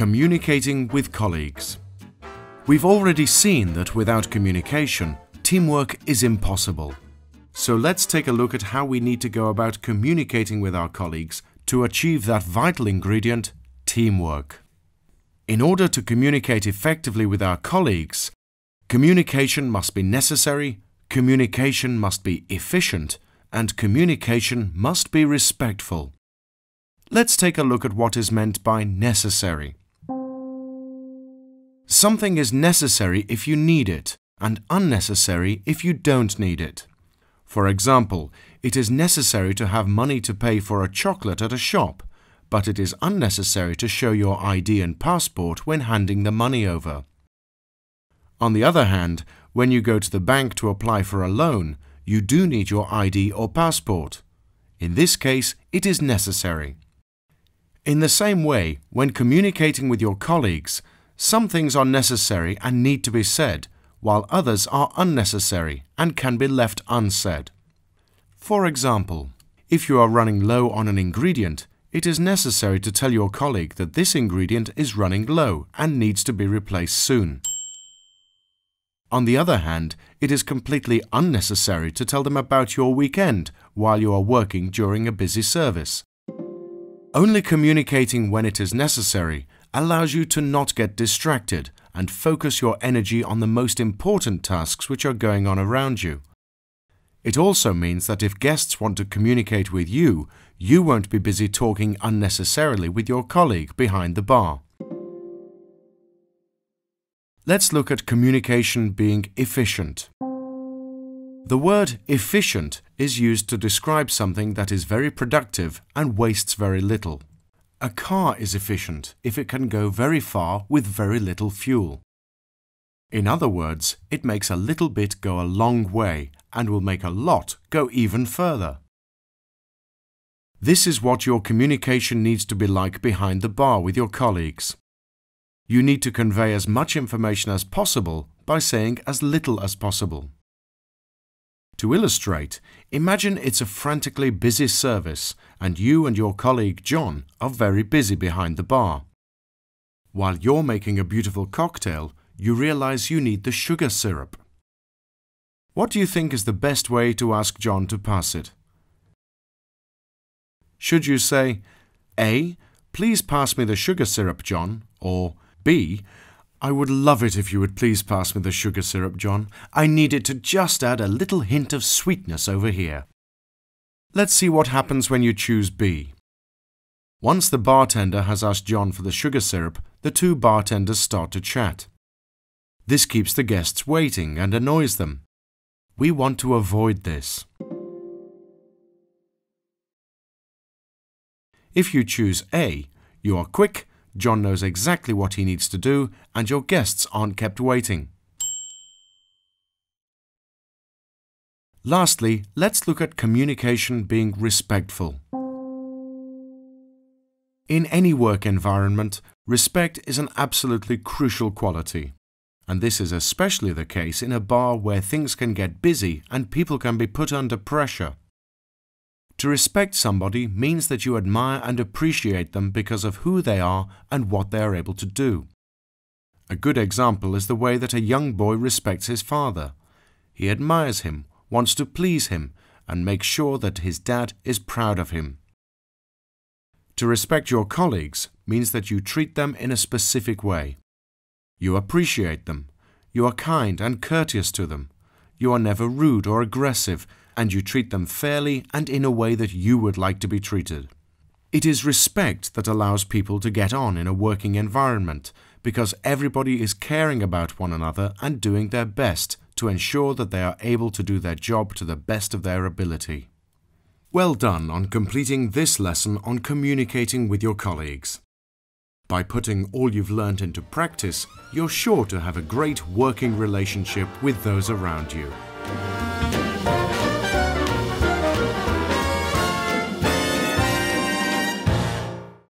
Communicating with colleagues. We've already seen that without communication, teamwork is impossible. So let's take a look at how we need to go about communicating with our colleagues to achieve that vital ingredient, teamwork. In order to communicate effectively with our colleagues, communication must be necessary, communication must be efficient, and communication must be respectful. Let's take a look at what is meant by necessary. Something is necessary if you need it, and unnecessary if you don't need it. For example, it is necessary to have money to pay for a chocolate at a shop, but it is unnecessary to show your ID and passport when handing the money over. On the other hand, when you go to the bank to apply for a loan, you do need your ID or passport. In this case, it is necessary. In the same way, when communicating with your colleagues, some things are necessary and need to be said, while others are unnecessary and can be left unsaid. For example, if you are running low on an ingredient, it is necessary to tell your colleague that this ingredient is running low and needs to be replaced soon. On the other hand, it is completely unnecessary to tell them about your weekend while you are working during a busy service. Only communicating when it is necessary allows you to not get distracted and focus your energy on the most important tasks which are going on around you. It also means that if guests want to communicate with you, you won't be busy talking unnecessarily with your colleague behind the bar. Let's look at communication being efficient. The word efficient is used to describe something that is very productive and wastes very little. A car is efficient if it can go very far with very little fuel. In other words, it makes a little bit go a long way and will make a lot go even further. This is what your communication needs to be like behind the bar with your colleagues. You need to convey as much information as possible by saying as little as possible. To illustrate, imagine it's a frantically busy service and you and your colleague John are very busy behind the bar. While you're making a beautiful cocktail, you realize you need the sugar syrup. What do you think is the best way to ask John to pass it? Should you say, A, please pass me the sugar syrup, John, or B, I would love it if you would please pass me the sugar syrup, John. I need it to just add a little hint of sweetness over here. Let's see what happens when you choose B. Once the bartender has asked John for the sugar syrup, the two bartenders start to chat. This keeps the guests waiting and annoys them. We want to avoid this. If you choose A, you are quick, John knows exactly what he needs to do, and your guests aren't kept waiting. Lastly, let's look at communication being respectful. In any work environment, respect is an absolutely crucial quality. And this is especially the case in a bar where things can get busy and people can be put under pressure. To respect somebody means that you admire and appreciate them because of who they are and what they are able to do. A good example is the way that a young boy respects his father. He admires him, wants to please him, and makes sure that his dad is proud of him. To respect your colleagues means that you treat them in a specific way. You appreciate them. You are kind and courteous to them. You are never rude or aggressive, and you treat them fairly and in a way that you would like to be treated. It is respect that allows people to get on in a working environment, because everybody is caring about one another and doing their best to ensure that they are able to do their job to the best of their ability. Well done on completing this lesson on communicating with your colleagues. By putting all you've learned into practice, you're sure to have a great working relationship with those around you.